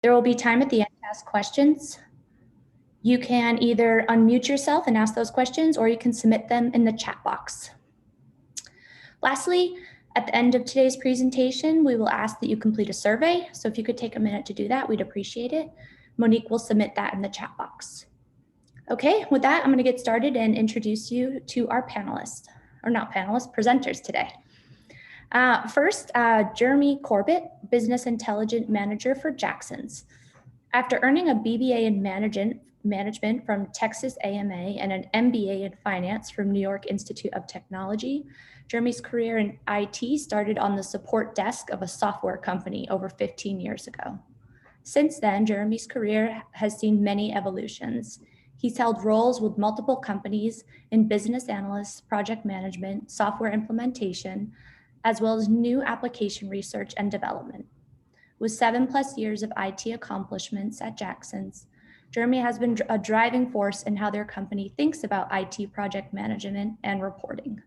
There will be time at the end to ask questions. You can either unmute yourself and ask those questions, or you can submit them in the chat box. Lastly, at the end of today's presentation, we will ask that you complete a survey. So if you could take a minute to do that, we'd appreciate it. Monique will submit that in the chat box. Okay, with that, I'm going to get started and introduce you to our panelists, or not panelists, presenters today. First, Jeremy Corbett, Business Intelligence Manager for Jackson's. After earning a BBA in management from Texas AMA and an MBA in finance from New York Institute of Technology, Jeremy's career in IT started on the support desk of a software company over 15 years ago. Since then, Jeremy's career has seen many evolutions. He's held roles with multiple companies in business analyst, project management, software implementation, as well as new application research and development. With 7+ years of IT accomplishments at Jackson's, Jeremy has been a driving force in how their company thinks about IT project management and reporting.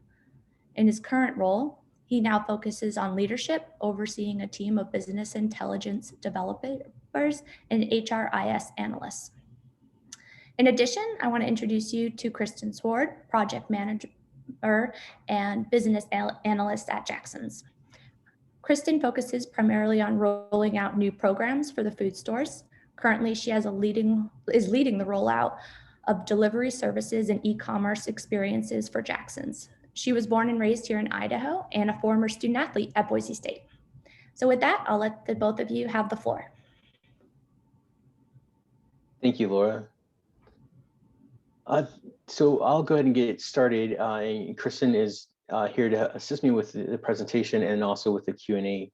In his current role, he now focuses on leadership, overseeing a team of business intelligence developers and HRIS analysts. In addition, I want to introduce you to Kristen Sword, project manager and business analyst at Jackson's. Kristen focuses primarily on rolling out new programs for the food stores. Currently, she is leading the rollout of delivery services and e-commerce experiences for Jackson's. She was born and raised here in Idaho and a former student athlete at Boise State. So with that, I'll let the both of you have the floor. Thank you, Laura. So I'll go ahead and get started. And Kristen is here to assist me with the presentation and also with the Q&A.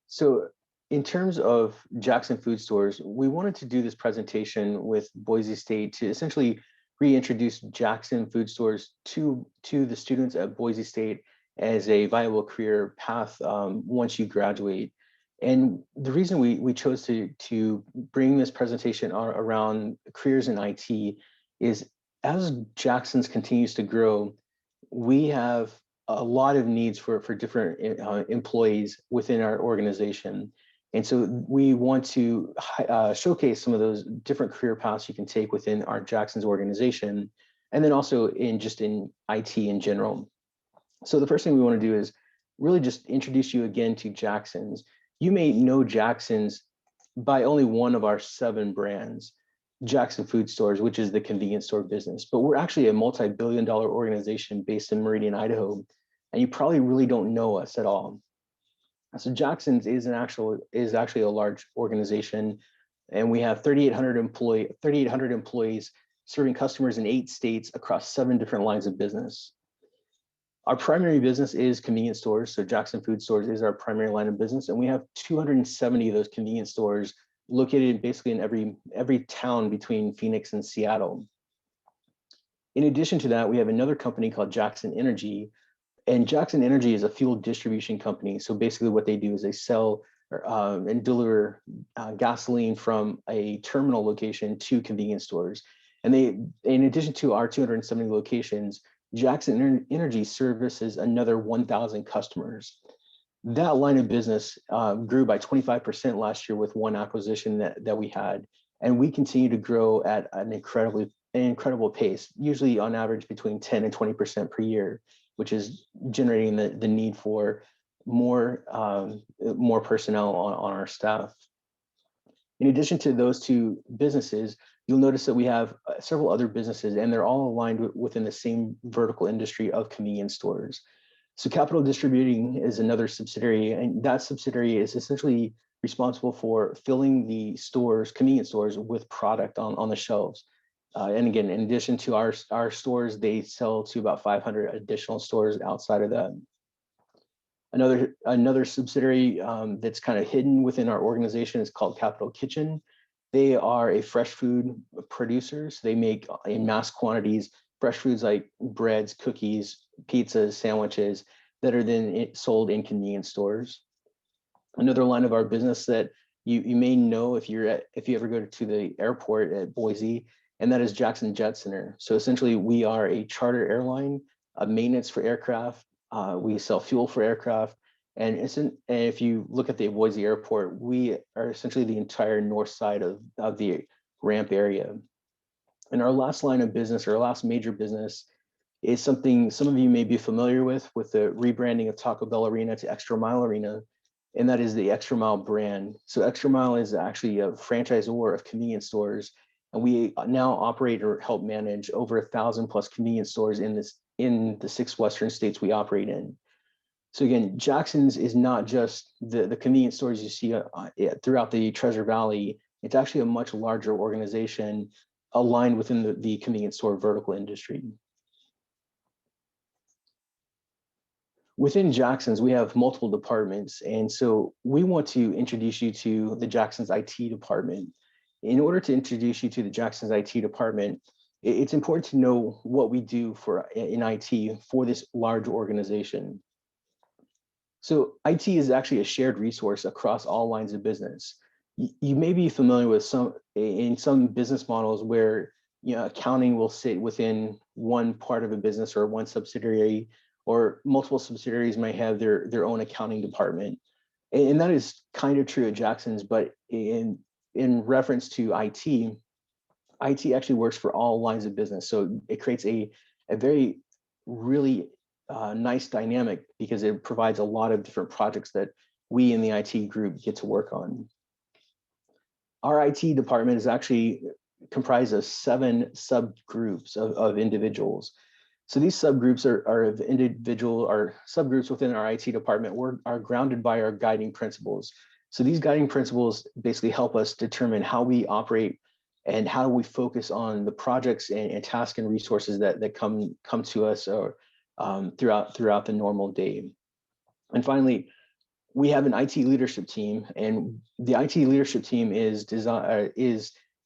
So in terms of Jackson Food Stores, we wanted to do this presentation with Boise State to essentially reintroduce Jackson Food Stores to the students at Boise State as a viable career path once you graduate. And the reason we chose to bring this presentation around careers in IT is as Jackson's continues to grow, we have a lot of needs for different employees within our organization. And so we want to showcase some of those different career paths you can take within our Jackson's organization, and then also in IT in general. So the first thing we want to do is really just introduce you again to Jackson's. You may know Jackson's by only one of our 7 brands, Jackson Food Stores, which is the convenience store business, but we're actually a multi-billion-dollar organization based in Meridian, Idaho, and you probably really don't know us at all. So Jackson's is actually a large organization, and we have 3,800 employees serving customers in 8 states across 7 different lines of business. Our primary business is convenience stores. So Jackson Food Stores is our primary line of business, and we have 270 of those convenience stores located basically in every town between Phoenix and Seattle. In addition to that, we have another company called Jackson Energy, and Jackson Energy is a fuel distribution company. So basically what they do is they sell and deliver gasoline from a terminal location to convenience stores. And in addition to our 270 locations, Jackson Energy services another 1,000 customers. That line of business grew by 25% last year with one acquisition that we had, and we continue to grow at an incredible pace, usually on average between 10 and 20% per year, which is generating the need for more personnel on our staff. In addition to those 2 businesses, you'll notice that we have several other businesses, and they're all aligned within the same vertical industry of convenience stores. So Capital Distributing is another subsidiary, and that subsidiary is essentially responsible for filling the convenience stores with product on the shelves. And again, in addition to our stores, they sell to about 500 additional stores outside of that. Another subsidiary that's kind of hidden within our organization is called Capital Kitchen. They are a fresh food producer. So they make in mass quantities fresh foods like breads, cookies, pizzas, sandwiches that are then sold in convenience stores. Another line of our business that you may know if you ever go to the airport at Boise, and that is Jackson Jet Center. So essentially we are a charter airline, maintenance for aircraft. We sell fuel for aircraft, And if you look at the Boise airport, we are essentially the entire north side of the ramp area. And our last line of business, or our last major business, is something some of you may be familiar with the rebranding of Taco Bell Arena to Extra Mile Arena, and that is the Extra Mile brand. So Extra Mile is actually a franchisor of convenience stores, and we now operate or help manage over 1,000 plus convenience stores in the 6 Western states we operate in. So again, Jackson's is not just the convenience stores you see throughout the Treasure Valley. It's actually a much larger organization aligned within the convenience store vertical industry. Within Jackson's, we have multiple departments, and so we want to introduce you to the Jackson's IT department. In order to introduce you to the Jackson's IT department, it's important to know what we do in IT for this large organization. So IT is actually a shared resource across all lines of business. You may be familiar with some business models where accounting will sit within one part of a business or one subsidiary, or multiple subsidiaries might have their own accounting department. And that is kind of true at Jackson's, but in reference to IT actually works for all lines of business. So it creates a very really nice dynamic, because it provides a lot of different projects that we in the IT group get to work on. Our IT department is actually comprised of 7 subgroups of individuals. So these subgroups are subgroups within our IT department are grounded by our guiding principles. So these guiding principles basically help us determine how we operate and how we focus on the projects and tasks and resources that come to us or throughout the normal day. And finally, we have an IT leadership team, and the IT leadership team is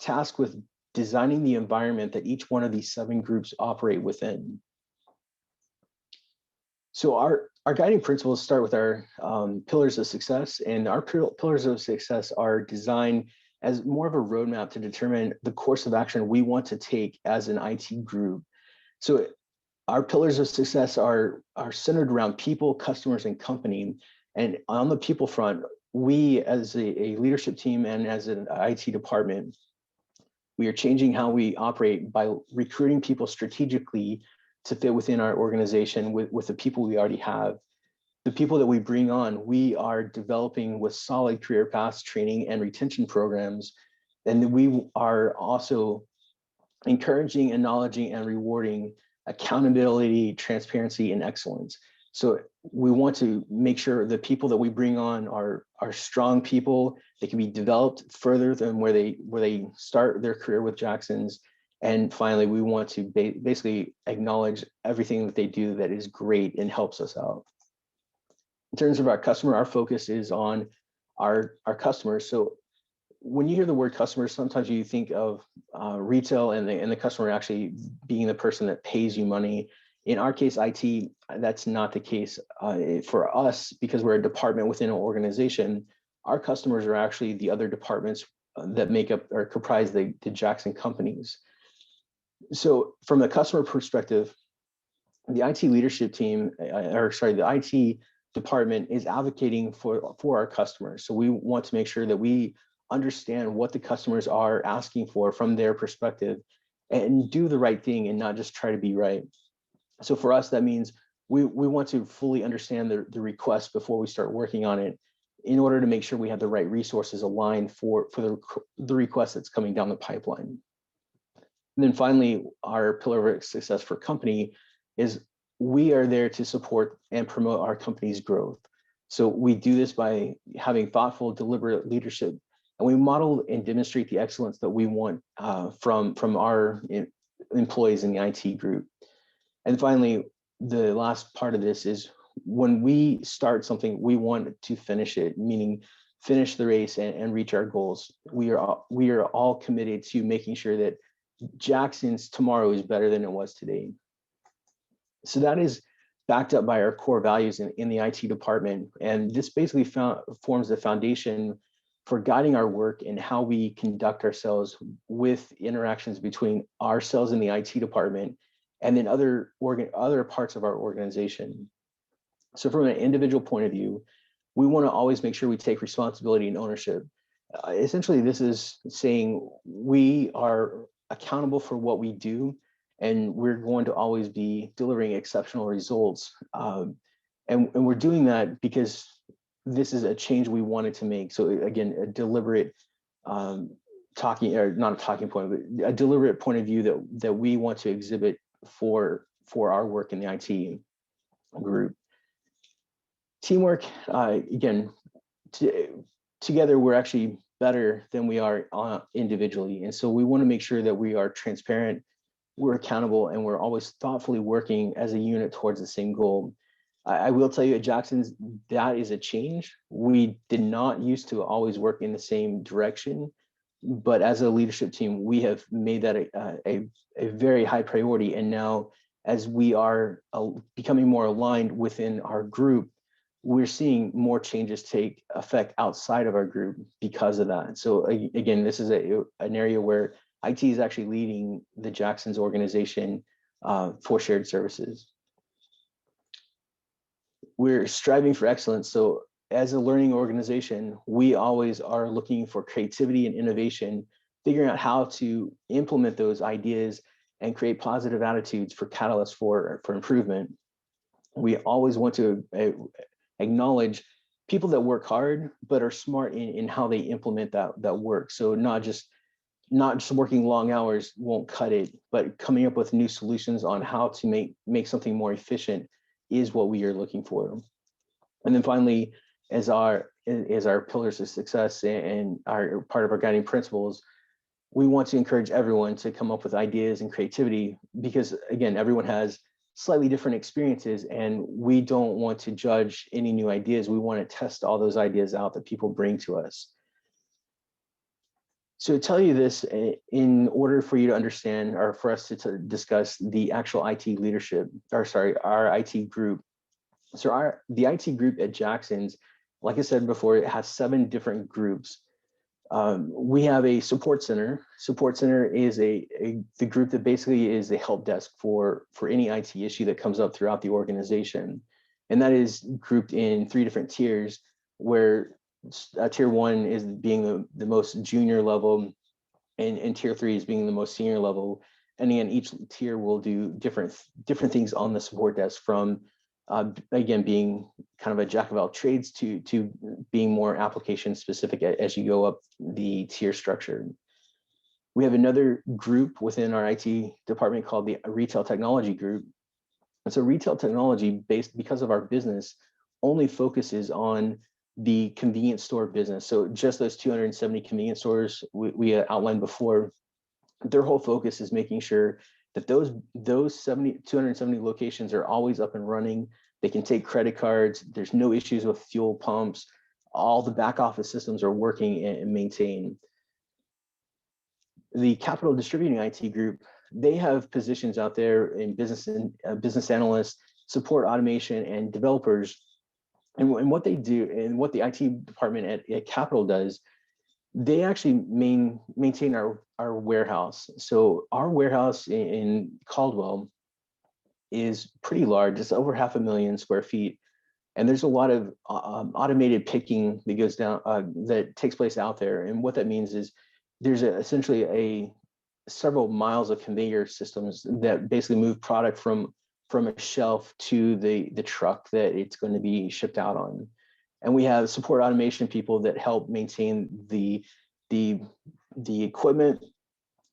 tasked with designing the environment that each one of these 7 groups operate within. So our guiding principles start with our pillars of success, and our pillars of success are designed as more of a roadmap to determine the course of action we want to take as an IT group. So our pillars of success are centered around people, customers, and company. And on the people front, we as a leadership team and as an IT department, we are changing how we operate by recruiting people strategically to fit within our organization with the people we already have. The people that we bring on, we are developing with solid career paths, training, and retention programs. And we are also encouraging, acknowledging, and rewarding accountability, transparency, and excellence. So we want to make sure the people that we bring on are strong people. They can be developed further than where they start their career with Jackson's. And finally, we want to basically acknowledge everything that they do that is great and helps us out. In terms of our customer, our focus is on our customers. So when you hear the word customer, sometimes you think of retail and the customer actually being the person that pays you money. In our case, IT, that's not the case for us, because we're a department within an organization. Our customers are actually the other departments that make up or comprise the Jackson companies. So from the customer perspective, the IT leadership team, the IT department is advocating for our customers. So we want to make sure that we understand what the customers are asking for from their perspective and do the right thing and not just try to be right. So for us, that means we want to fully understand the request before we start working on it, in order to make sure we have the right resources aligned for the request that's coming down the pipeline. And then finally, our pillar of success for company is we are there to support and promote our company's growth. So we do this by having thoughtful, deliberate leadership, and we model and demonstrate the excellence that we want from our employees in the IT group. And finally, the last part of this is when we start something, we want to finish it, meaning finish the race and reach our goals. We are all committed to making sure that Jackson's tomorrow is better than it was today. So that is backed up by our core values in the IT department. And this basically forms the foundation for guiding our work and how we conduct ourselves with interactions between ourselves and the IT department and then other parts of our organization. So from an individual point of view, we want to always make sure we take responsibility and ownership. Essentially, this is saying we are accountable for what we do, and we're going to always be delivering exceptional results. And we're doing that because this is a change we wanted to make. So again, a deliberate talking, or not a talking point, but a deliberate point of view that we want to exhibit for our work in the IT group. Teamwork, again, together we're actually better than we are individually. And so we want to make sure that we are transparent, we're accountable, and we're always thoughtfully working as a unit towards the same goal. I will tell you at Jackson's, that is a change. We did not used to always work in the same direction, but as a leadership team, we have made that a very high priority. And now, as we are becoming more aligned within our group, we're seeing more changes take effect outside of our group because of that. So again, this is an area where IT is actually leading the Jackson's organization for shared services. We're striving for excellence. So as a learning organization, we always are looking for creativity and innovation, figuring out how to implement those ideas and create positive attitudes for catalysts for improvement. We always want to acknowledge people that work hard, but are smart in how they implement that work. So not just working long hours won't cut it, but coming up with new solutions on how to make something more efficient is what we are looking for. And then finally, as our pillars of success and our part of our guiding principles, we want to encourage everyone to come up with ideas and creativity, because again, everyone has slightly different experiences, and we don't want to judge any new ideas. We want to test all those ideas out that people bring to us. So to tell you this, in order for you to understand, or for us to discuss the actual IT leadership, or sorry, our IT group. So the IT group at Jackson's, like I said before, it has 7 different groups. We have a support center. Support center is the group that basically is a help desk for any IT issue that comes up throughout the organization. And that is grouped in 3 different tiers, where tier 1 is being the most junior level, and tier 3 is being the most senior level. And again, each tier will do different things on the support desk, from again, being kind of a jack of all trades to being more application specific as you go up the tier structure. We have another group within our IT department called the Retail Technology Group. And so retail technology, based because of our business, only focuses on the convenience store business. So just those 270 convenience stores we outlined before, their whole focus is making sure that those 270 locations are always up and running. They can take credit cards. There's no issues with fuel pumps. All the back office systems are working and maintained. The Capital Distributing IT group, they have positions out there in business analysts, support automation, and developers. And what they do, and what the IT department at Capital does, they actually maintain our warehouse. So our warehouse in Caldwell is pretty large. It's over 500,000 square feet. And there's a lot of automated picking that goes down, that takes place out there. And what that means is there's essentially several miles of conveyor systems that basically move product from a shelf to the truck that it's going to be shipped out on. And we have support automation people that help maintain the equipment.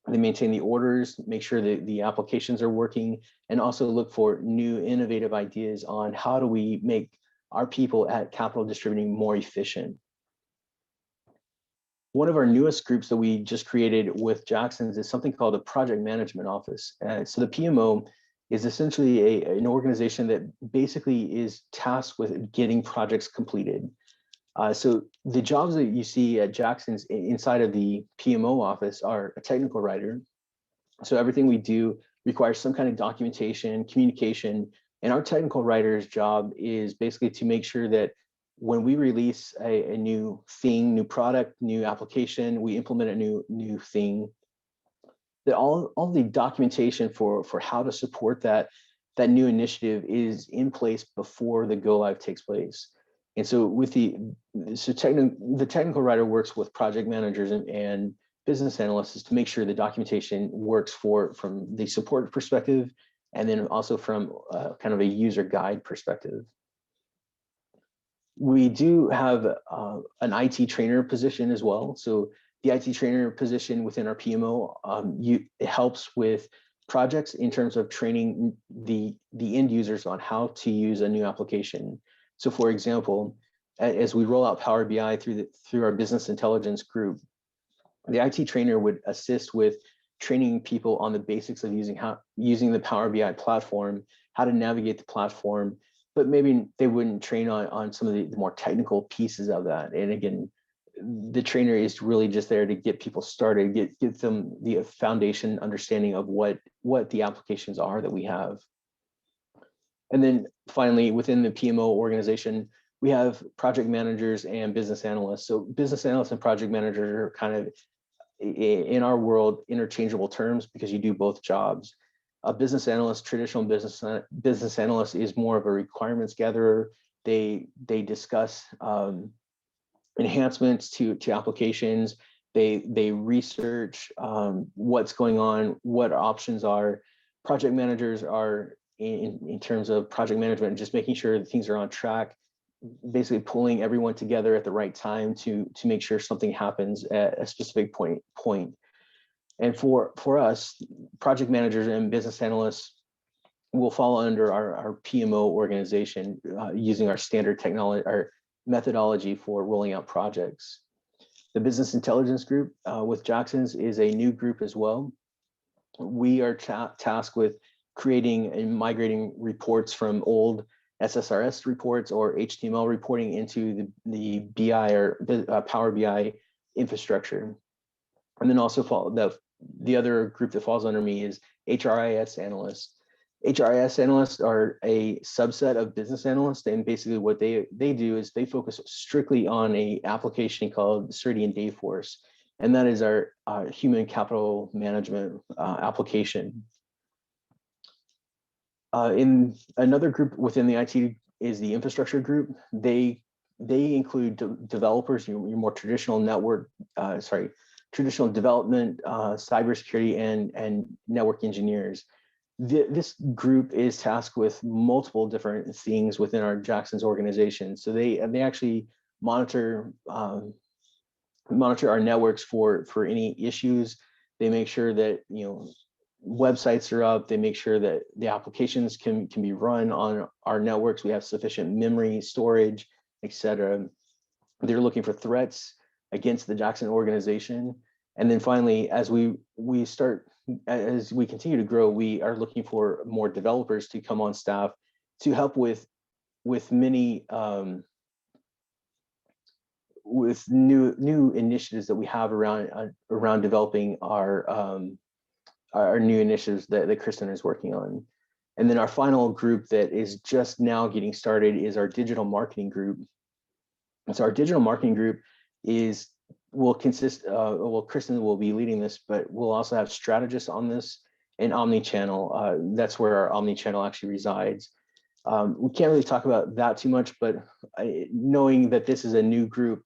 They maintain the orders, make sure that the applications are working, and also look for new innovative ideas on how do we make our people at Capital Distributing more efficient. One of our newest groups that we just created with Jackson's is something called a project management office. So the PMO is essentially an organization that basically is tasked with getting projects completed. So the jobs that you see at Jackson's inside of the PMO office are a technical writer. So everything we do requires some kind of documentation, communication, and our technical writer's job is basically to make sure that when we release a new thing, new product, new application, we implement a new thing, that all the documentation for how to support that new initiative is in place before the go live takes place. And so with the technical writer works with project managers and business analysts to make sure the documentation works from the support perspective, and then also from kind of a user guide perspective. We do have an IT trainer position as well. So the IT trainer position within our PMO, it helps with projects in terms of training the end users on how to use a new application. So for example, as we roll out Power BI through our business intelligence group, the IT trainer would assist with training people on the basics of using the Power BI platform, how to navigate the platform, but maybe they wouldn't train on some of the more technical pieces of that. And again, the trainer is really just there to get people started, get them the foundation understanding of what the applications are that we have. And then finally, within the PMO organization, we have project managers and business analysts. So business analysts and project managers are kind of, in our world, interchangeable terms because you do both jobs. A business analyst, traditional business analyst, is more of a requirements gatherer. They discuss enhancements to applications. They research what's going on, what options are. Project managers are in terms of project management, just making sure that things are on track, basically pulling everyone together at the right time to make sure something happens at a specific point. And for us, project managers and business analysts will fall under our PMO organization using our standard technology, our methodology for rolling out projects. The business intelligence group with Jackson's is a new group as well. We are tasked with creating and migrating reports from old SSRS reports or HTML reporting into the BI or Power BI infrastructure. And then also the other group that falls under me is HRIS analysts. HRIS analysts are a subset of business analysts, and basically what they do is they focus strictly on a application called Ceridian Dayforce, and that is our human capital management application. In another group within the IT is the infrastructure group. They include developers, your more traditional traditional development, cybersecurity, and network engineers. This group is tasked with multiple different things within our Jackson's organization. So they actually monitor our networks for any issues. They make sure that websites are up. They make sure that the applications can be run on our networks. We have sufficient memory, storage, etc. They're looking for threats against the Jackson organization. And then finally, as we continue to grow, we are looking for more developers to come on staff to help with many with new initiatives that we have around developing our new initiatives that Kristen is working on. And then our final group that is just now getting started is our digital marketing group. And so our digital marketing group will consist, Kristen will be leading this, but we'll also have strategists on this and omni-channel. That's where our omni-channel actually resides. We can't really talk about that too much, but knowing that this is a new group,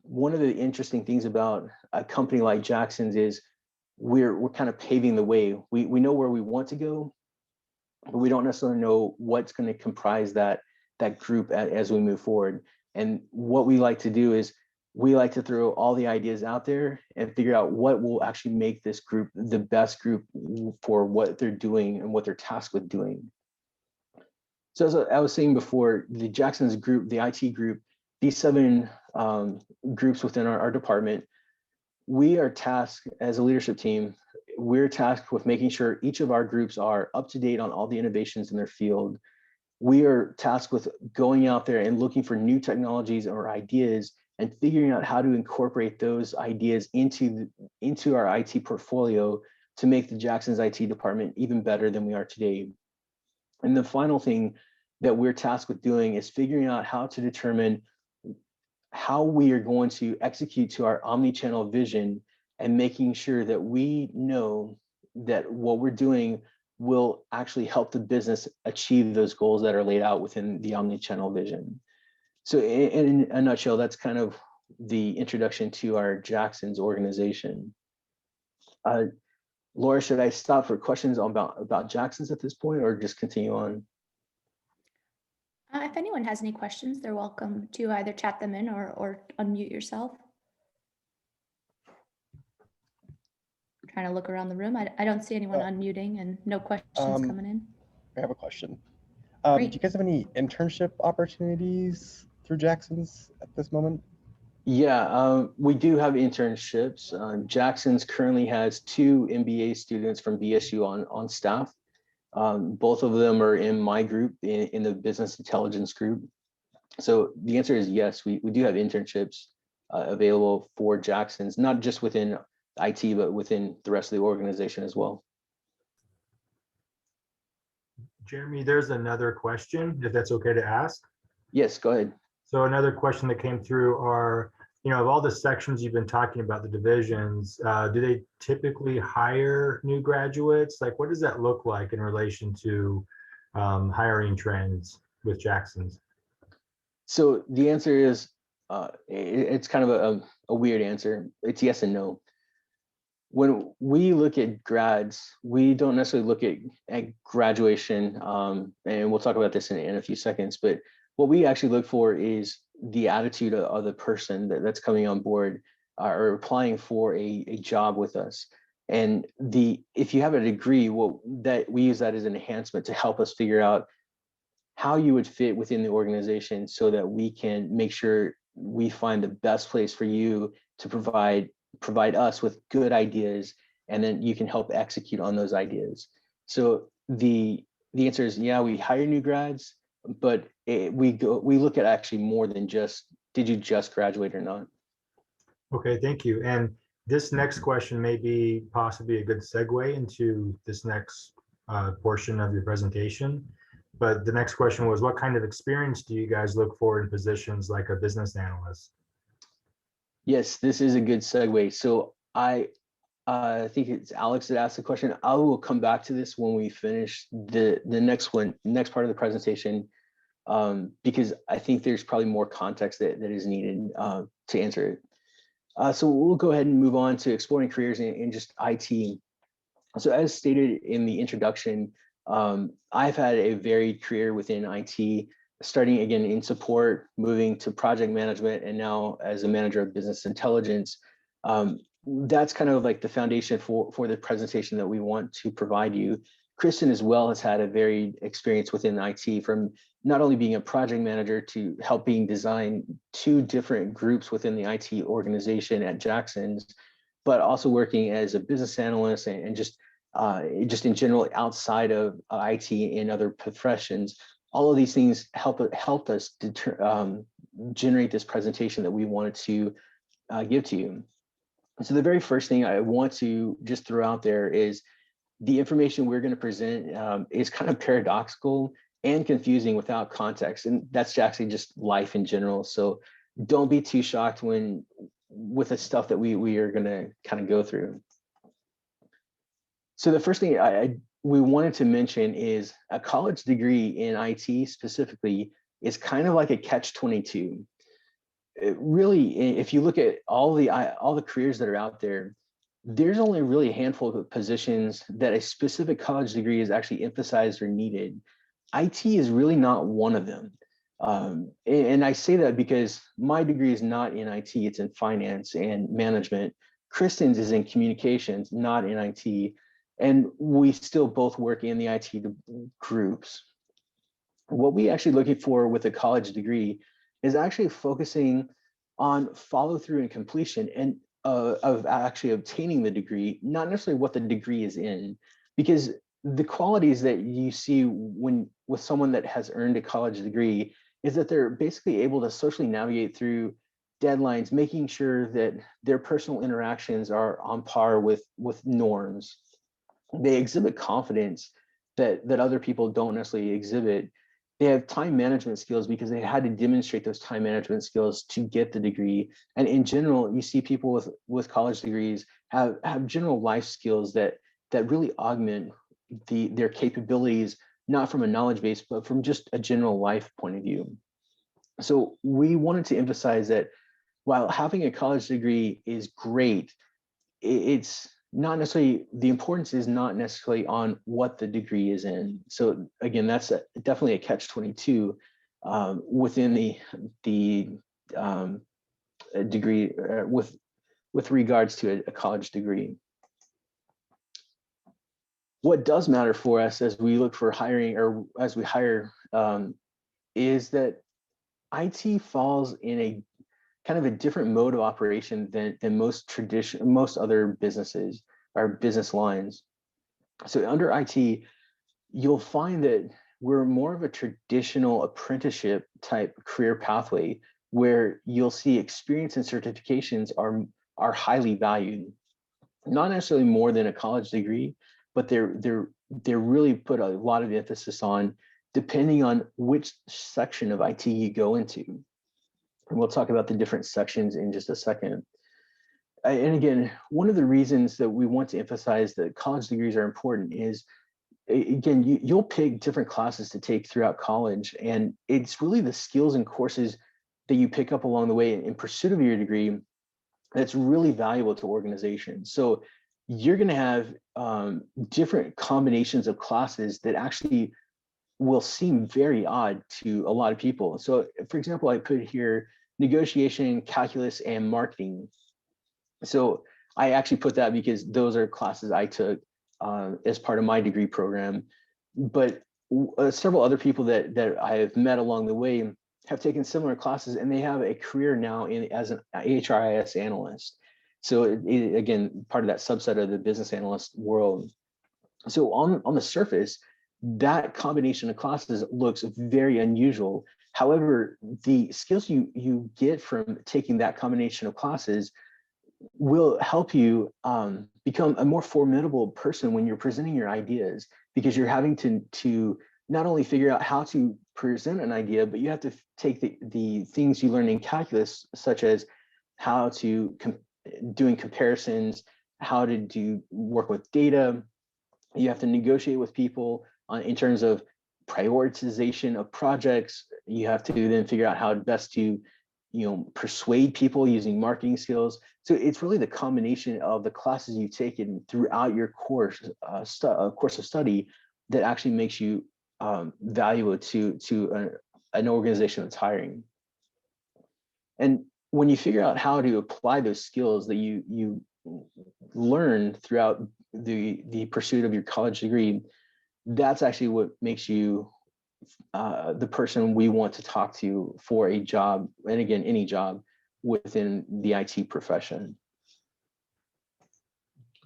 one of the interesting things about a company like Jackson's is we're kind of paving the way. We know where we want to go, but we don't necessarily know what's going to comprise that group as we move forward. And what we like to do is we like to throw all the ideas out there and figure out what will actually make this group the best group for what they're doing and what they're tasked with doing. So as I was saying before, the Jackson's group, the IT group, these 7 groups within our department, we are tasked as a leadership team, we're tasked with making sure each of our groups are up to date on all the innovations in their field. We are tasked with going out there and looking for new technologies or ideas and figuring out how to incorporate those ideas into our IT portfolio to make the Jackson's IT department even better than we are today. And the final thing that we're tasked with doing is figuring out how to determine how we are going to execute to our omni-channel vision and making sure that we know that what we're doing will actually help the business achieve those goals that are laid out within the omni-channel vision. So in a nutshell, that's kind of the introduction to our Jackson's organization. Laura, should I stop for questions about Jackson's at this point or just continue on? If anyone has any questions, they're welcome to either chat them in or unmute yourself. I'm trying to look around the room. I don't see anyone unmuting and no questions coming in. I have a question. Great. Do you guys have any internship opportunities through Jackson's at this moment? Yeah, we do have internships. Jackson's currently has 2 MBA students from BSU on staff. Both of them are in my group, in the business intelligence group. So the answer is yes, we do have internships available for Jackson's, not just within IT, but within the rest of the organization as well. Jeremy, there's another question, if that's okay to ask. Yes, go ahead. So another question that came through are, of all the sections you've been talking about, the divisions, do they typically hire new graduates? Like, what does that look like in relation to hiring trends with Jackson's? So the answer is, it's kind of a weird answer. It's yes and no. When we look at grads, we don't necessarily look at graduation, and we'll talk about this in a few seconds, but what we actually look for is the attitude of the person that's coming on board or applying for a job with us. And if you have a degree, that we use that as an enhancement to help us figure out how you would fit within the organization so that we can make sure we find the best place for you to provide us with good ideas, and then you can help execute on those ideas. So the answer is, yeah, we hire new grads, but we look at actually more than just, did you just graduate or not? Okay, thank you. And this next question may be possibly a good segue into this next portion of your presentation. But the next question was, what kind of experience do you guys look for in positions like a business analyst? Yes, this is a good segue. So I think it's Alex that asked the question. I will come back to this when we finish the next part of the presentation, because I think there's probably more context that is needed to answer it. So we'll go ahead and move on to exploring careers in just IT. So as stated in the introduction, I've had a varied career within IT, starting again in support, moving to project management, and now as a manager of business intelligence. That's kind of like the foundation for the presentation that we want to provide you. Kristen as well has had a varied experience within IT, from not only being a project manager to helping design 2 different groups within the IT organization at Jackson's, but also working as a business analyst and just in general outside of IT in other professions. All of these things helped us generate this presentation that we wanted to give to you. So the very first thing I want to just throw out there is the information we're going to present is kind of paradoxical and confusing without context, and that's actually just life in general. So don't be too shocked with the stuff that we are going to kind of go through. So the first thing we wanted to mention is a college degree in IT specifically is kind of like a catch-22. Really, if you look at all the careers that are out there, there's only really a handful of positions that a specific college degree is actually emphasized or needed. IT is really not one of them. And I say that because my degree is not in IT, it's in finance and management. Kristen's is in communications, not in IT. And we still both work in the IT groups. What we actually looking for with a college degree is actually focusing on follow through and completion and of actually obtaining the degree, not necessarily what the degree is in, because the qualities that you see with someone that has earned a college degree is that they're basically able to socially navigate through deadlines, making sure that their personal interactions are on par with norms. They exhibit confidence that other people don't necessarily exhibit. They have time management skills because they had to demonstrate those time management skills to get the degree. And in general, you see people with college degrees have general life skills that really augment their capabilities, not from a knowledge base, but from just a general life point of view. So we wanted to emphasize that while having a college degree is great, it's not necessarily, the importance is not necessarily on what the degree is in. So again, that's definitely a catch-22 within the degree with regards to a college degree. What does matter for us as we look for hiring, or as we hire, is that IT falls in a kind of a different mode of operation than most other businesses or business lines. So under IT, you'll find that we're more of a traditional apprenticeship type career pathway, where you'll see experience and certifications are highly valued, not necessarily more than a college degree, but they're really put a lot of emphasis on, depending on which section of IT you go into. And we'll talk about the different sections in just a second. And again, one of the reasons that we want to emphasize that college degrees are important is, again, you'll pick different classes to take throughout college, and it's really the skills and courses that you pick up along the way in pursuit of your degree that's really valuable to organizations. So you're going to have different combinations of classes that actually will seem very odd to a lot of people. So for example, I put here negotiation, calculus, and marketing. So I actually put that because those are classes I took as part of my degree program. But several other people that I have met along the way have taken similar classes, and they have a career now as an HRIS analyst. So again, part of that subset of the business analyst world. So on the surface, that combination of classes looks very unusual. However, the skills you get from taking that combination of classes will help you become a more formidable person when you're presenting your ideas, because you're having to not only figure out how to present an idea, but you have to take the things you learn in calculus, such as how to doing comparisons, how to work with data. You have to negotiate with people in terms of prioritization of projects. You have to then figure out how best to persuade people using marketing skills. So it's really the combination of the classes you've taken throughout your course of study that actually makes you valuable to an organization that's hiring. And when you figure out how to apply those skills that you learn throughout the pursuit of your college degree, that's actually what makes you the person we want to talk to for a job, and again, any job within the IT profession.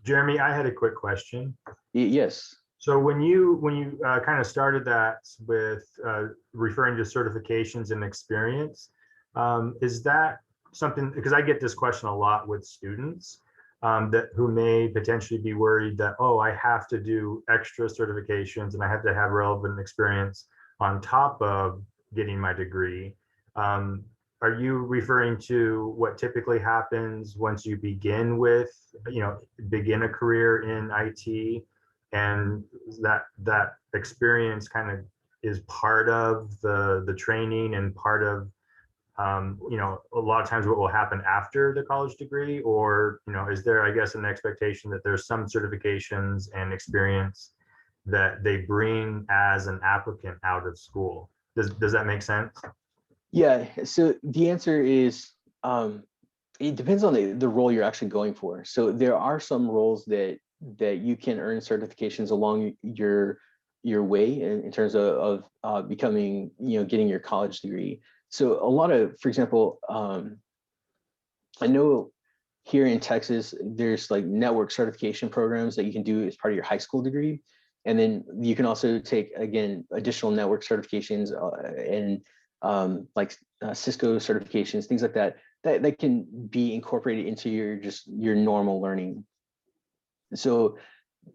Jeremy, I had a quick question. Yes. So when you kind of started that with referring to certifications and experience, is that something, because I get this question a lot with students who may potentially be worried that, oh, I have to do extra certifications and I have to have relevant experience on top of getting my degree. Are you referring to what typically happens once you begin a career in IT, and that experience kind of is part of the training and part of a lot of times what will happen after the college degree? Or is there, I guess, an expectation that there's some certifications and experience that they bring as an applicant out of school? Does that make sense? Yeah, so the answer is it depends on the role you're actually going for. So there are some roles that you can earn certifications along your way in terms of becoming, getting your college degree. So a lot of, for example, I know here in Texas, there's like network certification programs that you can do as part of your high school degree. And then you can also take, again, additional network certifications and Cisco certifications, things like that can be incorporated into your normal learning. So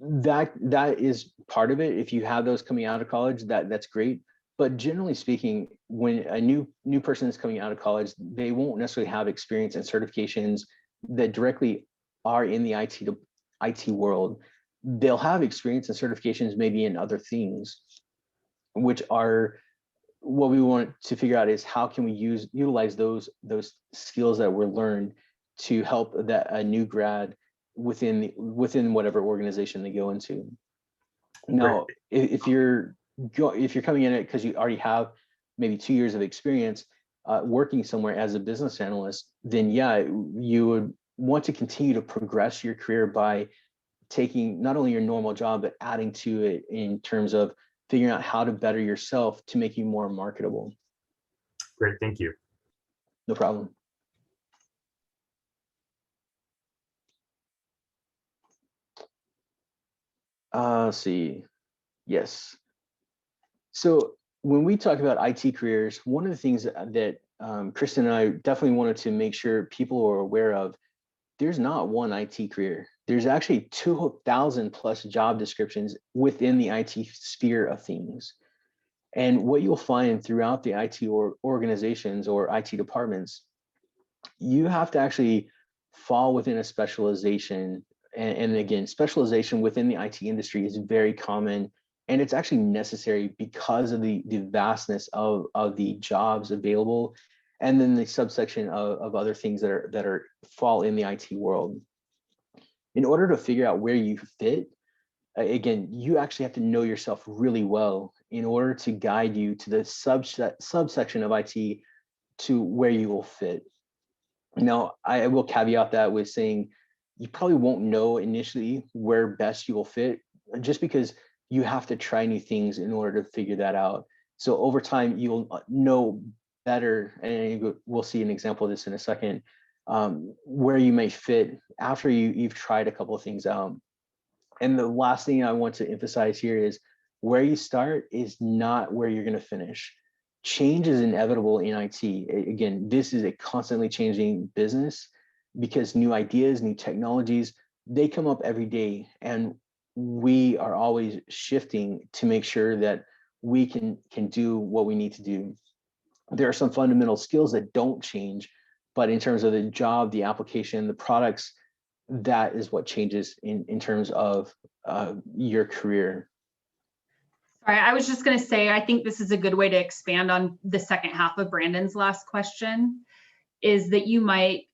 that is part of it. If you have those coming out of college, that's great. But generally speaking, when a new person is coming out of college, they won't necessarily have experience and certifications that directly are in the IT world. They'll have experience and certifications maybe in other things, which are what we want to figure out is how can we utilize those skills that were learned to help a new grad within whatever organization they go into. Now, if you're coming in it because you already have maybe 2 years of experience working somewhere as a business analyst, then yeah, you would want to continue to progress your career by taking not only your normal job, but adding to it in terms of figuring out how to better yourself to make you more marketable. Great, thank you. No problem. Let's see. Yes. So when we talk about IT careers, one of the things that Kristen and I definitely wanted to make sure people are aware of, there's not one IT career. There's actually 2,000 plus job descriptions within the IT sphere of things. And what you'll find throughout the IT organizations or IT departments, you have to actually fall within a specialization. And again, specialization within the IT industry is very common, and it's actually necessary because of the vastness of the jobs available, and then the subsection of other things that fall in the IT world. In order to figure out where you fit, again, you actually have to know yourself really well in order to guide you to the subsection of IT to where you will fit. Now, I will caveat that with saying you probably won't know initially where best you will fit, just because you have to try new things in order to figure that out. So over time, you'll know better, and we'll see an example of this in a second, where you may fit after you've tried a couple of things out. And the last thing I want to emphasize here is where you start is not where you're going to finish. Change is inevitable in IT. Again, this is a constantly changing business because new ideas, new technologies, they come up every day, and we are always shifting to make sure that we can do what we need to do. There are some fundamental skills that don't change, but in terms of the job, the application, the products, that is what changes in terms of your career. Sorry, I was just going to say, I think this is a good way to expand on the second half of Brandon's last question, is that you might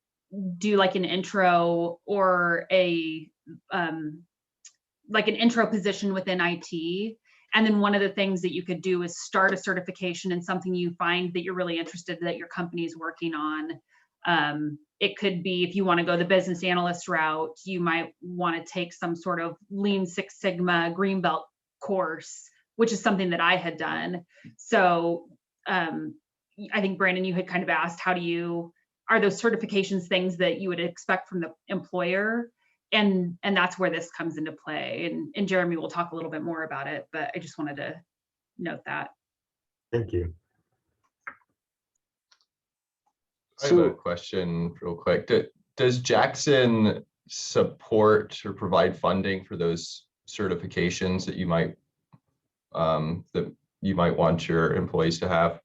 do like an intro or like an intro position within IT. And then one of the things that you could do is start a certification in something you find that you're really interested that your company is working on. It could be, if you want to go the business analyst route, you might want to take some sort of Lean Six Sigma green belt course, which is something that I had done. So I think, Brandon, you had kind of asked, are those certifications things that you would expect from the employer? And that's where this comes into play. And Jeremy will talk a little bit more about it, but I just wanted to note that. Thank you. I have a question real quick. Does Jackson support or provide funding for those certifications that you might want your employees to have?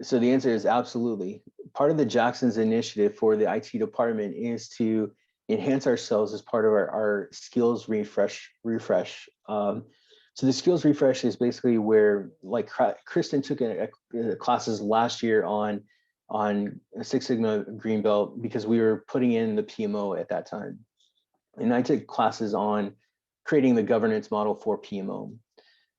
So the answer is absolutely. Part of the Jackson's initiative for the IT department is to enhance ourselves as part of our skills refresh. So the skills refresh is basically where, like Kristen took classes last year on Six Sigma green belt because we were putting in the PMO at that time. And I took classes on creating the governance model for PMO.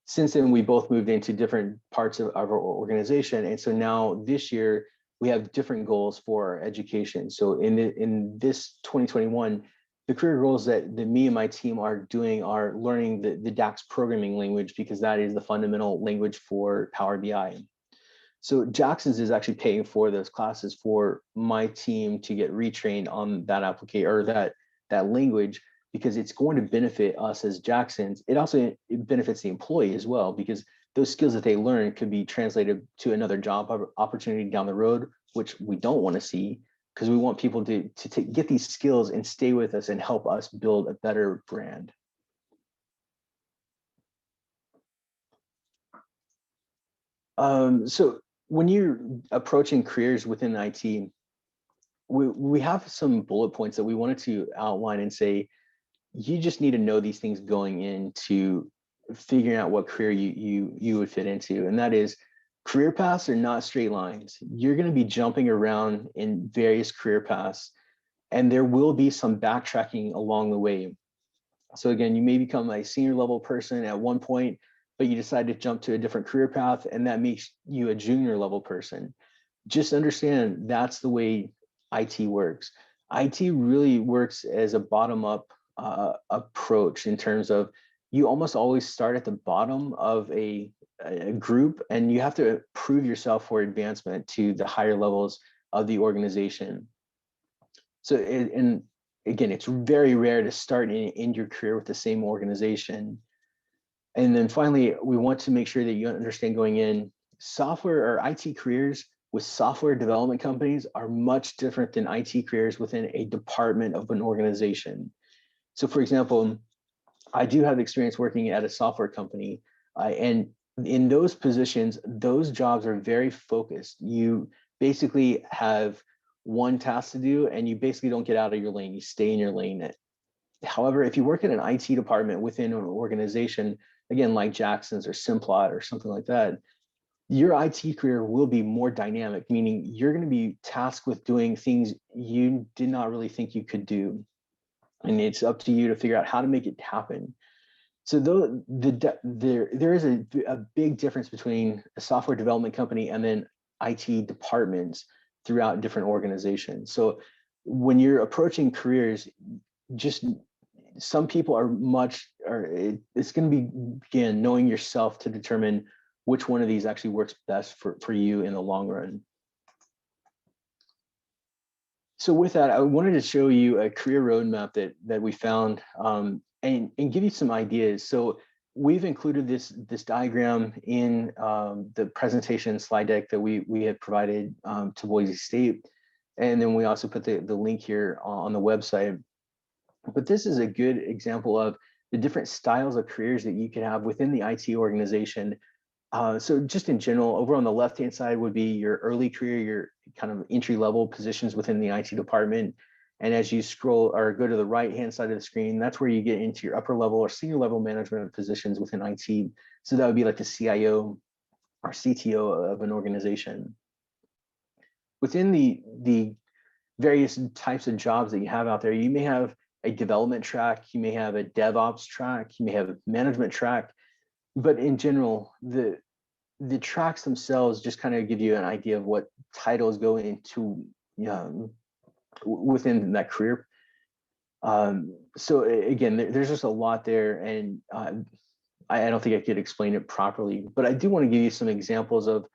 Since then, we both moved into different parts of our organization. And so now this year, we have different goals for education. So in this 2021, the career goals that me and my team are doing are learning the DAX programming language, because that is the fundamental language for Power BI. So Jackson's is actually paying for those classes for my team to get retrained on that application or that language, because it's going to benefit us as Jackson's. It benefits the employee as well, because those skills that they learn could be translated to another job opportunity down the road, which we don't want to see, because we want people to get these skills and stay with us and help us build a better brand. So when you're approaching careers within IT, we have some bullet points that we wanted to outline and say, you just need to know these things going into figuring out what career you would fit into. And that is Career paths are not straight lines. You're going to be jumping around in various career paths, and there will be some backtracking along the way. So again, you may become a senior level person at one point, but you decide to jump to a different career path, and that makes you a junior level person. Just understand that's the way IT works. IT really works as a bottom-up approach in terms of you almost always start at the bottom of a group, and you have to prove yourself for advancement to the higher levels of the organization. So, and again, it's very rare to start and end your career with the same organization. And then finally, we want to make sure that you understand going in, software or IT careers with software development companies are much different than IT careers within a department of an organization. So for example, I do have experience working at a software company, and in those positions, those jobs are very focused. You basically have one task to do, and you basically don't get out of your lane. You stay in your lane. However, if you work in an IT department within an organization, again, like Jackson's or Simplot or something like that, your IT career will be more dynamic, meaning you're going to be tasked with doing things you did not really think you could do. And it's up to you to figure out how to make it happen. So though there is a big difference between a software development company and then IT departments throughout different organizations. So when you're approaching careers, just some people are it's going to be, again, knowing yourself to determine which one of these actually works best for you in the long run. So with that, I wanted to show you a career roadmap that we found and give you some ideas. So we've included this diagram in the presentation slide deck that we had provided to Boise State. And then we also put the link here on the website. But this is a good example of the different styles of careers that you can have within the IT organization. So just in general, over on the left-hand side would be your early career, your kind of entry-level positions within the IT department. And as you scroll or go to the right-hand side of the screen, that's where you get into your upper level or senior level management positions within IT. So that would be like the CIO or CTO of an organization. Within the various types of jobs that you have out there, you may have a development track, you may have a DevOps track, you may have a management track. But in general, the tracks themselves just kind of give you an idea of what titles go into within that career. So again, there's just a lot there, and I don't think I could explain it properly. But I do want to give you some examples of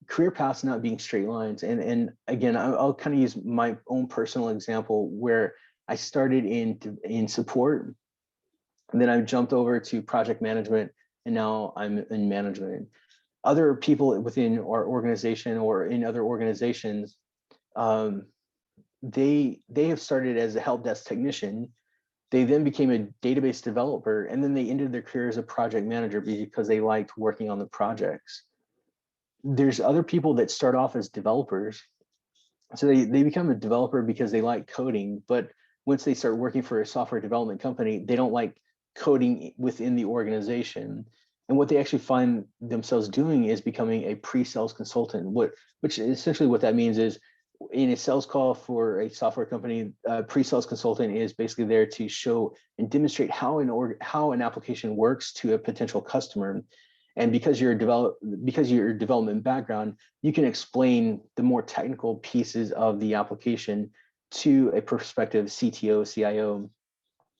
career paths not being straight lines. And again, I'll kind of use my own personal example where I started in support, and then I jumped over to project management, and now I'm in management. Other people within our organization or in other organizations, they have started as a help desk technician. They then became a database developer, and then they ended their career as a project manager because they liked working on the projects. There's other people that start off as developers. So they become a developer because they like coding, but once they start working for a software development company, they don't like coding within the organization. And what they actually find themselves doing is becoming a pre-sales consultant, which essentially what that means is in a sales call for a software company, a pre-sales consultant is basically there to show and demonstrate how an application works to a potential customer. And because your development background, you can explain the more technical pieces of the application to a prospective CTO, CIO.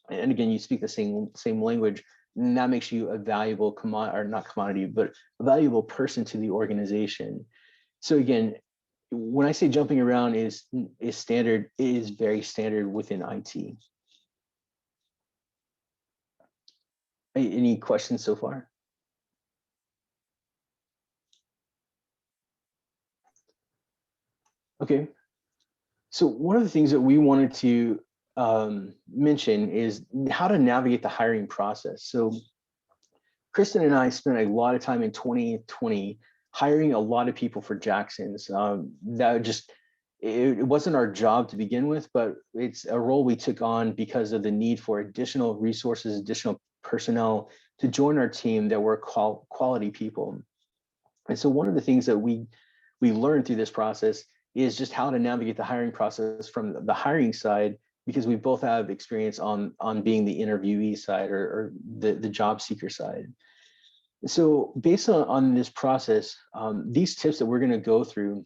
And again, you speak the same language, and that makes you a valuable a valuable person to the organization. So again, when I say jumping around is standard, it is very standard within IT. Any questions so far? Okay, so one of the things that we wanted to mention is how to navigate the hiring process. So Kristen and I spent a lot of time in 2020 hiring a lot of people for Jackson's. It wasn't our job to begin with, but it's a role we took on because of the need for additional resources, additional personnel to join our team that were quality people. And so one of the things that we learned through this process is just how to navigate the hiring process from the hiring side, because we both have experience on being the interviewee side or the job seeker side. So based on this process, these tips that we're going to go through,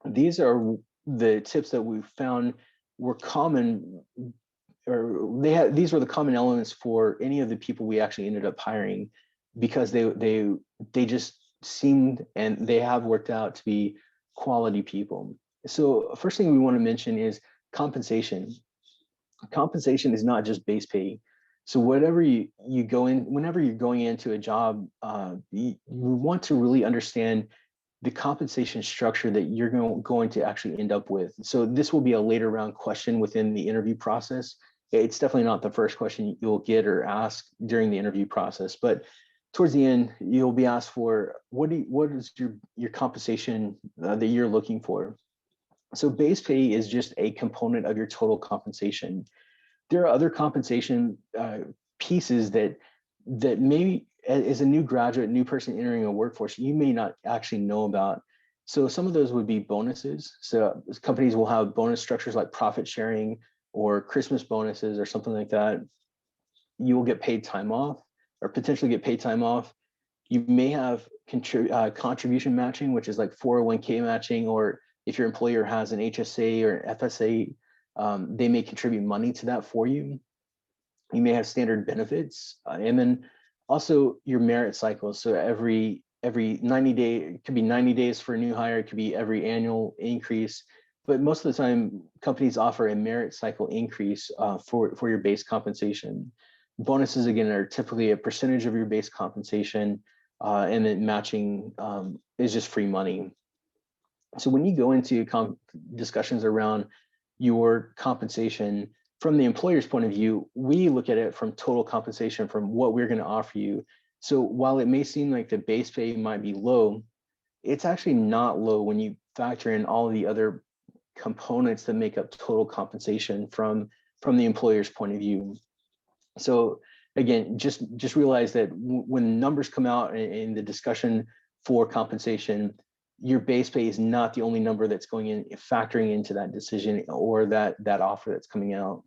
these are the tips that we found were common, or these were the common elements for any of the people we actually ended up hiring, because they just seemed, and they have worked out to be quality people. So first thing we want to mention is compensation. Compensation is not just base pay. So whatever you go in, whenever you're going into a job, you want to really understand the compensation structure that you're going to actually end up with. So this will be a later round question within the interview process. It's definitely not the first question you'll get or ask during the interview process, but towards the end, you'll be asked for what is your compensation that you're looking for. So base pay is just a component of your total compensation. There are other compensation pieces that maybe as a new graduate, new person entering a workforce, you may not actually know about. So some of those would be bonuses. So companies will have bonus structures like profit sharing or Christmas bonuses or something like that. You will get paid time off, or potentially get paid time off. You may have contribution matching, which is like 401k matching, or if your employer has an HSA or FSA, they may contribute money to that for you. You may have standard benefits, and then also your merit cycles. So every 90 day, it could be 90 days for a new hire, it could be every annual increase. But most of the time, companies offer a merit cycle increase for your base compensation. Bonuses, again, are typically a percentage of your base compensation, and then matching is just free money. So when you go into discussions around your compensation, from the employer's point of view, we look at it from total compensation, from what we're going to offer you. So while it may seem like the base pay might be low, it's actually not low when you factor in all of the other components that make up total compensation from the employer's point of view. So again, just realize that when numbers come out in the discussion for compensation, your base pay is not the only number that's going in, factoring into that decision or that offer that's coming out.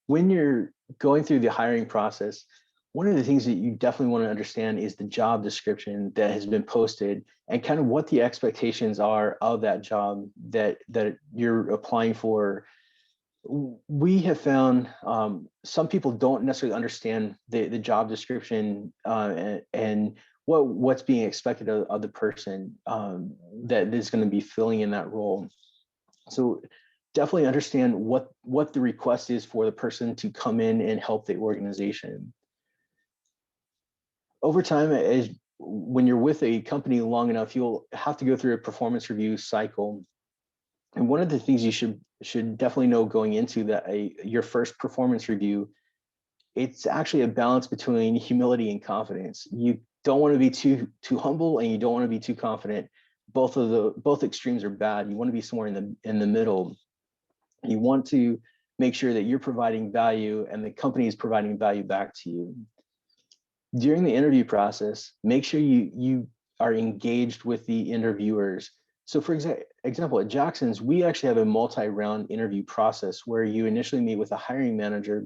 When you're going through the hiring process, one of the things that you definitely want to understand is the job description that has been posted and kind of what the expectations are of that job that you're applying for. We have found some people don't necessarily understand the job description and what's being expected of the person that is going to be filling in that role. So definitely understand what the request is for the person to come in and help the organization. Over time, when you're with a company long enough, you'll have to go through a performance review cycle. And one of the things you should definitely know going into that your first performance review, it's actually a balance between humility and confidence. You don't want to be too humble, and you don't want to be too confident. Both extremes are bad. You want to be somewhere in the middle. You want to make sure that you're providing value and the company is providing value back to you. During the interview process, make sure you are engaged with the interviewers. So for example, at Jackson's, we actually have a multi-round interview process where you initially meet with a hiring manager,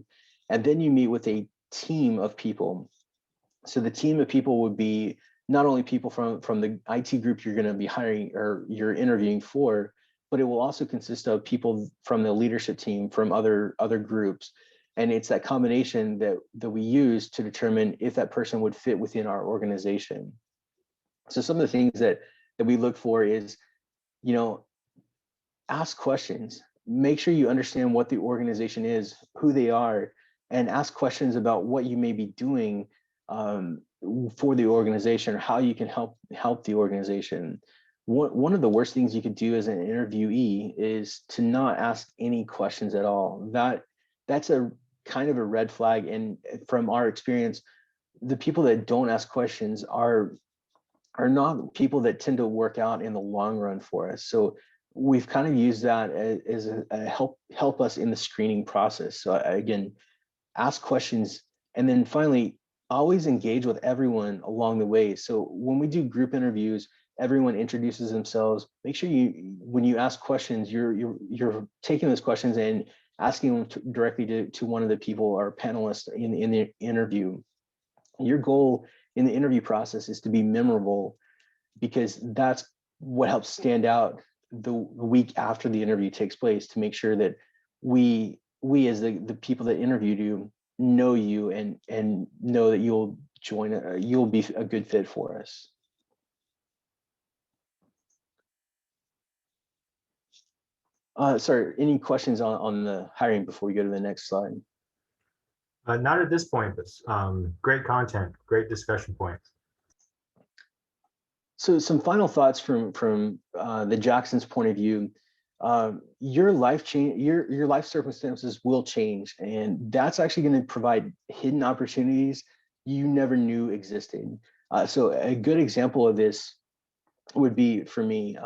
and then you meet with a team of people. So the team of people would be not only people from the IT group you're going to be hiring or you're interviewing for, but it will also consist of people from the leadership team from other groups. And it's that combination that we use to determine if that person would fit within our organization. So some of the things that we look for is, ask questions. Make sure you understand what the organization is, who they are, and ask questions about what you may be doing for the organization, or how you can help the organization. One of the worst things you could do as an interviewee is to not ask any questions at all. That's a kind of a red flag. And from our experience, the people that don't ask questions are not people that tend to work out in the long run for us. So we've kind of used that as a help us in the screening process. So again, ask questions. And then finally, always engage with everyone along the way. So when we do group interviews, everyone introduces themselves. Make sure when you ask questions, you're taking those questions and asking them directly to one of the people or panelists in the interview. Your goal in the interview process is to be memorable, because that's what helps stand out the week after the interview takes place, to make sure that we as the people that interviewed you know you and know that you'll be a good fit for us. Sorry, any questions on the hiring before we go to the next slide? Not at this point, but great content, great discussion points. So some final thoughts from the Jackson's point of view. Your life circumstances will change, and that's actually going to provide hidden opportunities you never knew existed. So a good example of this would be for me.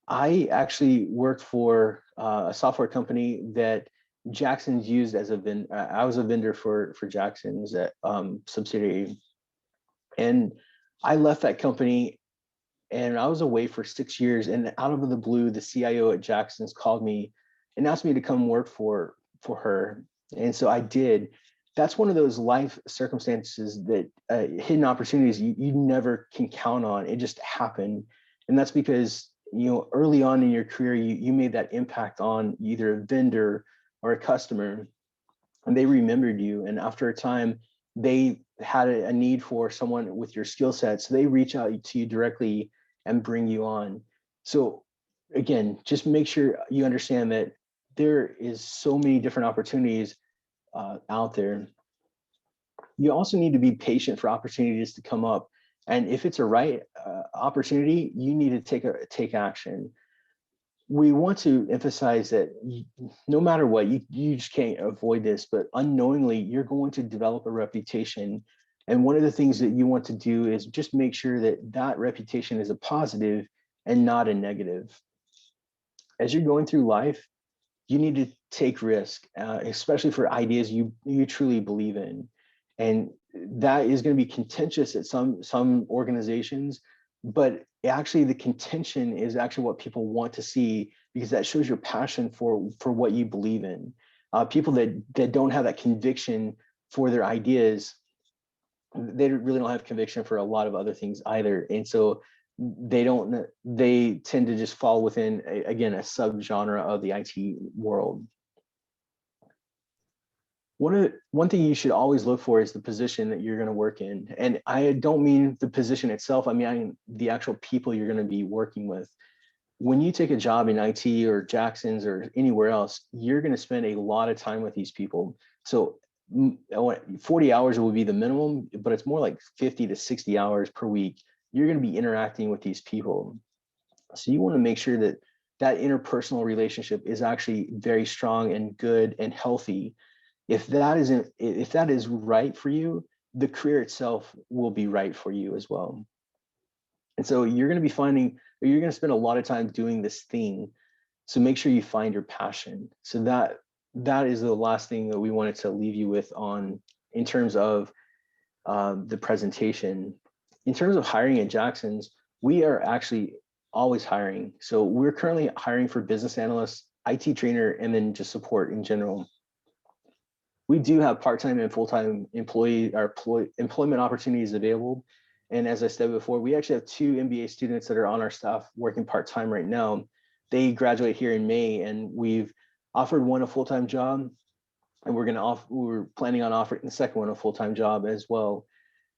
I actually worked for a software company that Jackson's used as a vendor. I was a vendor for Jackson's subsidiary, and I left that company. And I was away for 6 years, and out of the blue, the CIO at Jackson's called me and asked me to come work for her. And so I did. That's one of those life circumstances that hidden opportunities you never can count on. It just happened. And that's because, early on in your career, you made that impact on either a vendor or a customer, and they remembered you. And after a time, they had a need for someone with your skill set. So they reach out to you directly and bring you on. So again, just make sure you understand that there is so many different opportunities out there. You also need to be patient for opportunities to come up. And if it's a right opportunity, you need to take action. We want to emphasize that no matter what, you just can't avoid this, but unknowingly, you're going to develop a reputation. And one of the things that you want to do is just make sure that that reputation is a positive and not a negative. As you're going through life, you need to take risk, especially for ideas you truly believe in. And that is going to be contentious at some organizations, but actually the contention is actually what people want to see, because that shows your passion for what you believe in. People that don't have that conviction for their ideas, they really don't have conviction for a lot of other things either. And so they tend to just fall within, again, a subgenre of the IT world. One thing you should always look for is the position that you're going to work in. And I don't mean the position itself. I mean the actual people you're going to be working with. When you take a job in IT or Jackson's or anywhere else, you're going to spend a lot of time with these people. So 40 hours will be the minimum, but it's more like 50 to 60 hours per week. You're going to be interacting with these people. So you want to make sure that that interpersonal relationship is actually very strong and good and healthy. If that is right for you, the career itself will be right for you as well. And so you're going to spend a lot of time doing this thing. So make sure you find your passion. So that is the last thing that we wanted to leave you with in terms of the presentation. In terms of hiring at Jackson's, we are actually always hiring. So we're currently hiring for business analysts, IT trainer, and then just support in general. We do have part-time and full-time employment opportunities available. And as I said before, we actually have 2 MBA students that are on our staff working part-time right now. They graduate here in May, and we've offered one a full-time job, and we're planning on offering the second one a full-time job as well.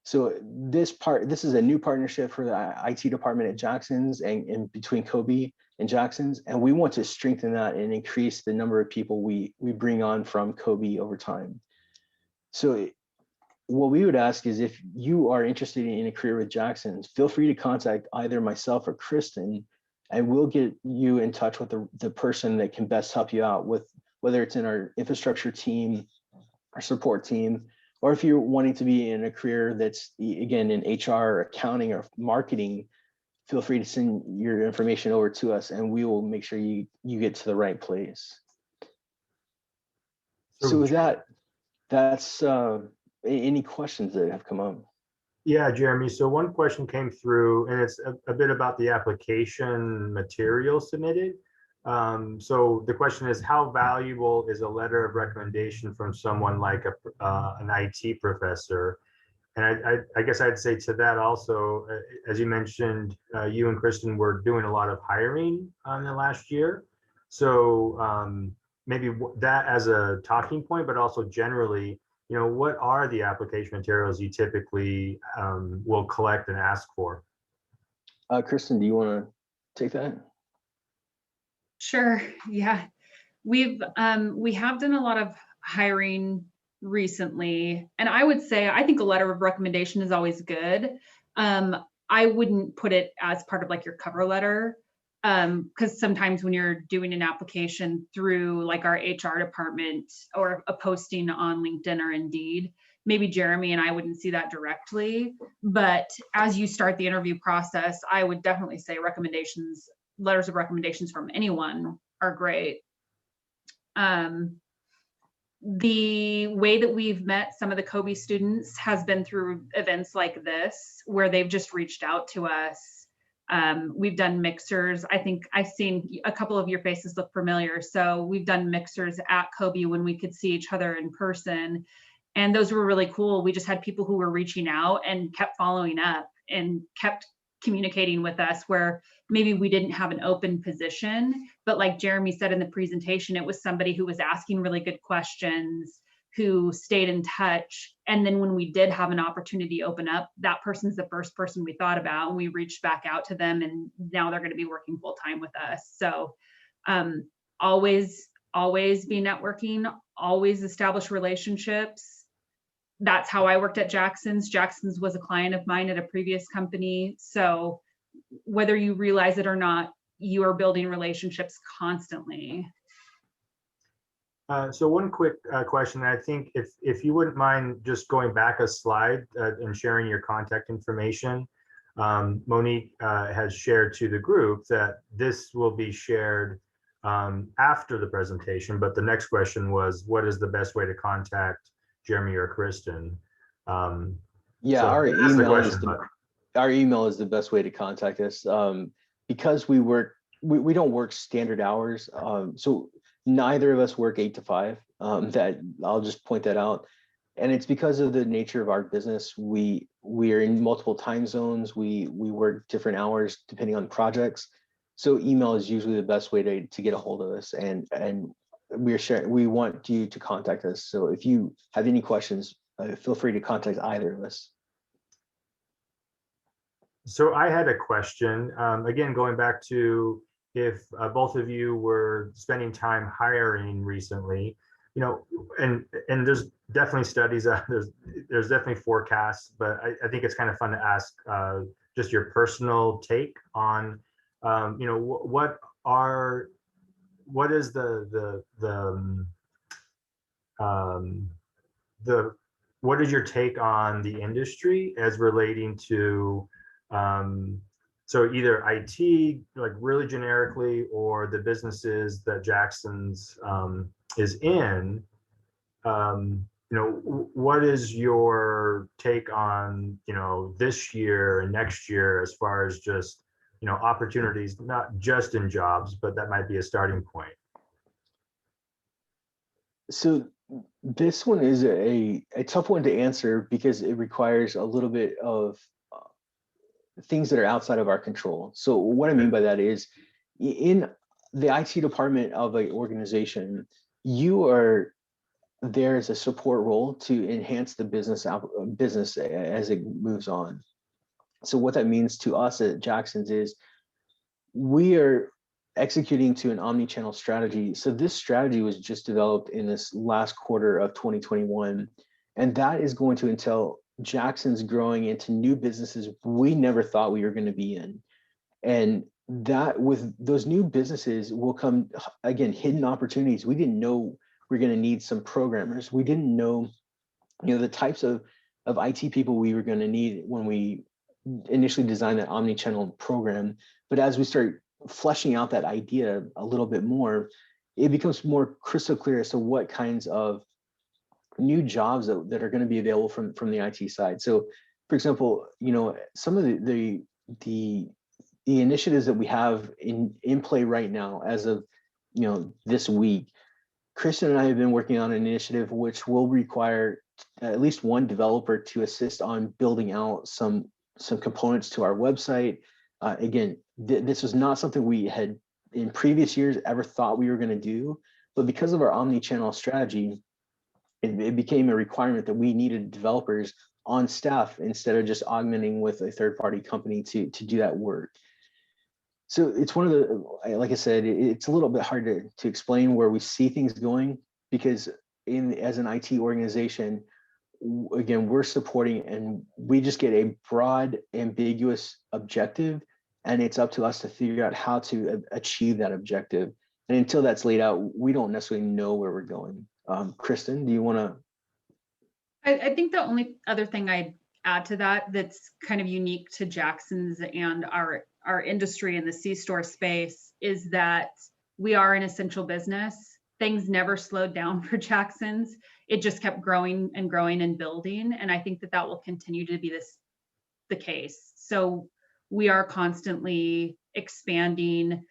So this is a new partnership for the IT department at Jackson's and between Corbett and Jackson's, and we want to strengthen that and increase the number of people we bring on from Corbett over time. So what we would ask is, if you are interested in a career with Jackson's, feel free to contact either myself or Kristen, and we'll get you in touch with the person that can best help you out with, whether it's in our infrastructure team, our support team, or if you're wanting to be in a career that's, again, in HR or accounting or marketing, feel free to send your information over to us, and we will make sure you get to the right place. So with that, that's any questions that have come up? Yeah, Jeremy. So one question came through, and it's a bit about the application material submitted. So the question is, how valuable is a letter of recommendation from someone like an IT professor? And I guess I'd say to that also, as you mentioned, you and Kristen were doing a lot of hiring in the last year. So maybe that as a talking point, but also generally, what are the application materials you typically will collect and ask for? Kristen, do you want to take that? Sure. Yeah, we have done a lot of hiring recently, and I would say I think a letter of recommendation is always good. I wouldn't put it as part of like your cover letter, because sometimes when you're doing an application through like our HR department or a posting on LinkedIn or Indeed, maybe Jeremy and I wouldn't see that directly. But as you start the interview process, I would definitely say letters of recommendations from anyone are great. The way that we've met some of the Kobe students has been through events like this, where they've just reached out to us. We've done mixers. I think I've seen a couple of your faces look familiar. So we've done mixers at Kobe when we could see each other in person. And those were really cool. We just had people who were reaching out and kept following up and kept communicating with us, where maybe we didn't have an open position, but like Jeremy said in the presentation, it was somebody who was asking really good questions, who stayed in touch. And then when we did have an opportunity open up, that person's the first person we thought about, and we reached back out to them, and now they're going to be working full time with us. So always be networking, always establish relationships. That's how I worked at Jackson's. Jackson's was a client of mine at a previous company. So whether you realize it or not, you are building relationships constantly. So one quick question. I think if you wouldn't mind just going back a slide and sharing your contact information. Monique has shared to the group that this will be shared after the presentation, but the next question was, what is the best way to contact Jeremy or Kristen? Yeah, so our email is the best way to contact us, because we don't work standard hours. So neither of us work 8 to 5. That I'll just point that out. And it's because of the nature of our business. We are in multiple time zones. We work different hours depending on projects. So email is usually the best way to get a hold of us. And we want you to contact us. So if you have any questions, feel free to contact either of us. So I had a question, again, going back to if both of you were spending time hiring recently, and there's definitely studies, there's definitely forecasts, but I think it's kind of fun to ask just your personal take on, what is what is your take on the industry as relating to so either IT, like really generically, or the businesses that Jackson's is in, what is your take on, this year and next year as far as just, opportunities, not just in jobs, but that might be a starting point? So this one is a tough one to answer because it requires a little bit of things that are outside of our control. So what I mean by that is, in the IT department of an organization, you are there as a support role to enhance the business as it moves on. So what that means to us at Jackson's is we are executing to an omni-channel strategy. So this strategy was just developed in this last quarter of 2021, and that is going to entail Jackson's growing into new businesses we never thought we were going to be in. And that with those new businesses will come, again, hidden opportunities. We didn't know we're going to need some programmers. We didn't know, the types of IT people we were going to need when we initially designed that omni-channel program. But as we start fleshing out that idea a little bit more, it becomes more crystal clear as to what kinds of new jobs that are going to be available from the IT side. So, for example, some of the initiatives that we have in play right now, as of this week, Kristen and I have been working on an initiative which will require at least one developer to assist on building out some components to our website. Again, this was not something we had in previous years ever thought we were going to do, but because of our omni-channel strategy, it became a requirement that we needed developers on staff instead of just augmenting with a third-party company to do that work. So it's one of the, like I said, it's a little bit hard to explain where we see things going, because as an IT organization, again, we're supporting and we just get a broad, ambiguous objective, and it's up to us to figure out how to achieve that objective. And until that's laid out, we don't necessarily know where we're going. Kristen, do you want to? I think the only other thing I'd add to that's kind of unique to Jackson's and our industry in the C-store space is that we are an essential business. Things never slowed down for Jackson's. It just kept growing and growing and building. And I think that will continue to be the case. So we are constantly expanding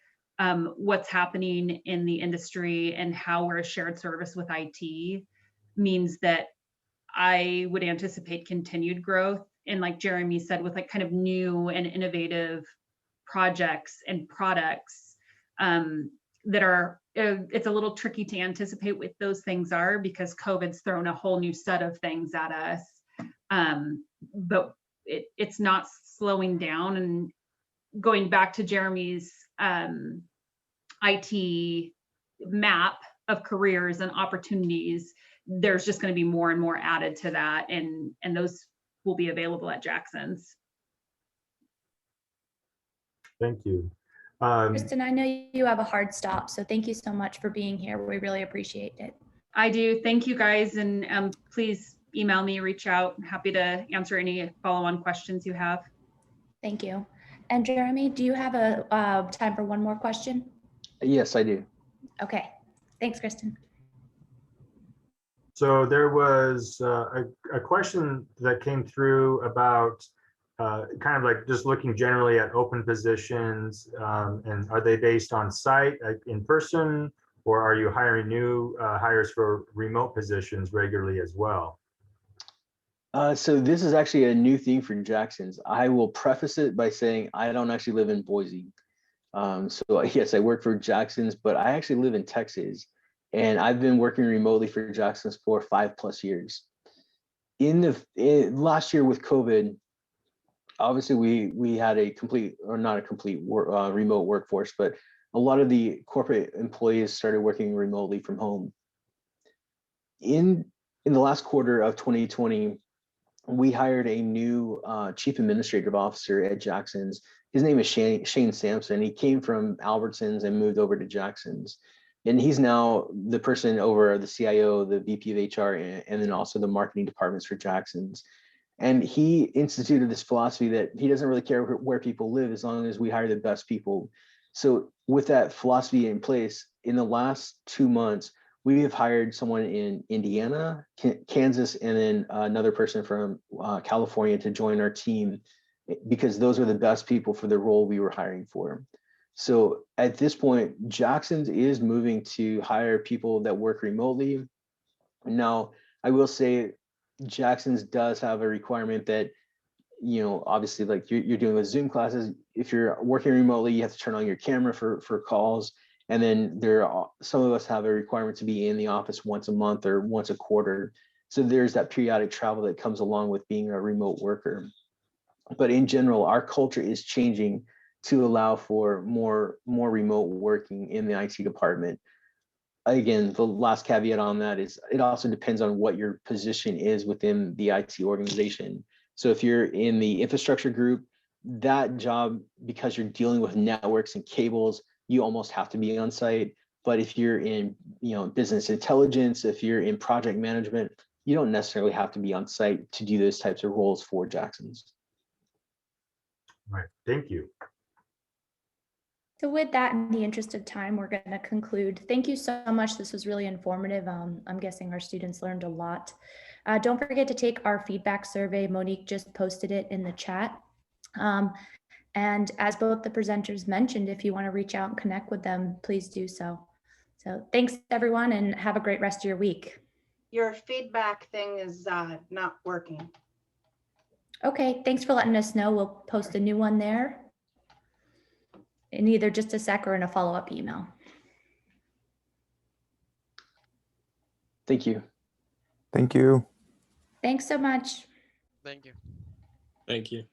what's happening in the industry, and how we're a shared service with IT means that I would anticipate continued growth. And like Jeremy said, with like kind of new and innovative projects and products that are, it's a little tricky to anticipate what those things are, because COVID's thrown a whole new set of things at us. But it's not slowing down. And going back to Jeremy's IT map of careers and opportunities, there's just going to be more and more added to that, and those will be available at Jackson's. Thank you. Kristen, I know you have a hard stop, so thank you so much for being here. We really appreciate it. I do. Thank you guys, and please email me, reach out. I'm happy to answer any follow-on questions you have. Thank you. And Jeremy, do you have a time for one more question? Yes, I do. Okay. Thanks, Kristen. So there was a question that came through about kind of like just looking generally at open positions, and are they based on site, like in person, or are you hiring new hires for remote positions regularly as well? So this is actually a new thing for Jackson's. I will preface it by saying I don't actually live in Boise. So yes, I work for Jackson's, but I actually live in Texas, and I've been working remotely for Jackson's for 5+ years. In last year with COVID, obviously we had a complete, or not a complete remote workforce, but a lot of the corporate employees started working remotely from home. In the last quarter of 2020, we hired a new chief administrative officer at Jackson's. His name is Shane Sampson. He came from Albertsons and moved over to Jackson's. And he's now the person over the CIO, the VP of HR, and then also the marketing departments for Jackson's. And he instituted this philosophy that he doesn't really care where people live as long as we hire the best people. So with that philosophy in place, in the last 2 months, we have hired someone in Indiana, Kansas, and then another person from California to join our team, because those are the best people for the role we were hiring for. So at this point, Jackson's is moving to hire people that work remotely. Now, I will say Jackson's does have a requirement that, obviously, like you're doing with Zoom classes, if you're working remotely, you have to turn on your camera for calls. And then some of us have a requirement to be in the office once a month or once a quarter. So there's that periodic travel that comes along with being a remote worker. But in general, our culture is changing to allow for more remote working in the IT department. Again, the last caveat on that is it also depends on what your position is within the IT organization. So if you're in the infrastructure group, that job, because you're dealing with networks and cables, you almost have to be on site. But if you're in, business intelligence, if you're in project management, you don't necessarily have to be on site to do those types of roles for Jackson's. Right. Thank you. So with that, in the interest of time, we're going to conclude. Thank you so much. This was really informative. I'm guessing our students learned a lot. Don't forget to take our feedback survey. Monique just posted it in the chat. And as both the presenters mentioned, if you want to reach out and connect with them, please do so. So thanks everyone and have a great rest of your week. Your feedback thing is not working. Okay, thanks for letting us know. We'll post a new one there in either just a sec or in a follow-up email. Thank you. Thank you. Thanks so much. Thank you. Thank you.